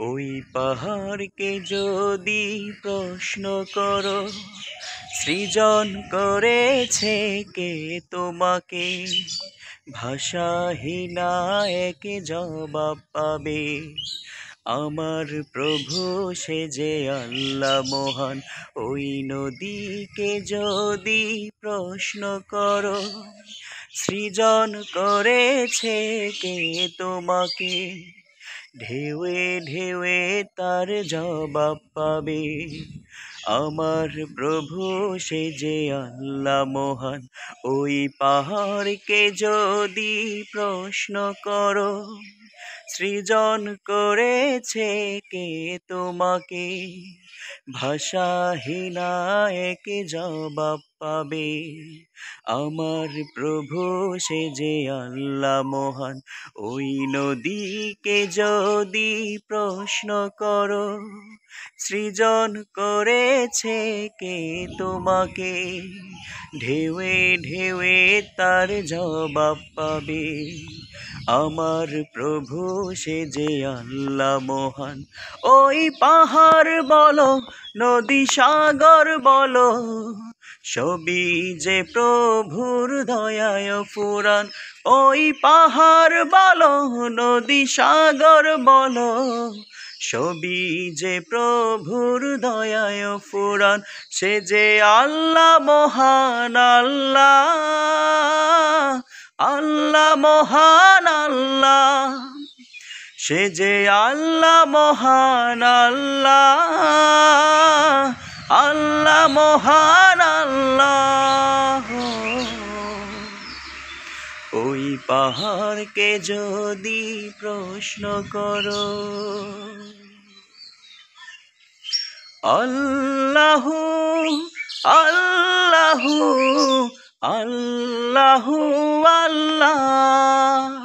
ওই পাহাড়কে যদি প্রশ্ন করো, সৃজন করেছে কে তোমাকে? ভাষাহীনা এক জবাব পাবে, আমার প্রভু সে যে আল্লাহ মহান। ওই নদীকে যদি প্রশ্ন করো, সৃজন করেছে কে তোমাকে? ঢেউে ঢেউে তার জবাব পাবে, আমার প্রভু সে যে আল্লাহ মহান। ওই পাহাড়কে যদি প্রশ্ন করো, সৃজন করেছে কে তোমাকে? ভাষাহীনা এক জবাব পাবে, আমার প্রভু সে যে আল্লাহ মহান। ওই নদীকে যদি প্রশ্ন করো, সৃজন করেছে কে তোমাকে? ঢেউে ঢেউে তার জবাব পাবে, আমার প্রভু সে যে আল্লাহ মহান। ওই পাহাড় বলো, নদী সাগর বলো, সবই যে প্রভুর দয়ায় ফুরান। ওই পাহাড় বলো, নদী সাগর বলো, সবই যে প্রভুর দয়ায় ফুরান। সে যে আল্লাহ মহান, আল্লাহ আল্লাহ মহান আল্লাহ, সে যে আল্লাহ মহান আল্লাহ, আল্লাহ মহান আল্লাহ। ওই পাহাড়কে যদি প্রশ্ন করো, আল্লাহু আল্লাহু আল্লাহু আল্লাহ।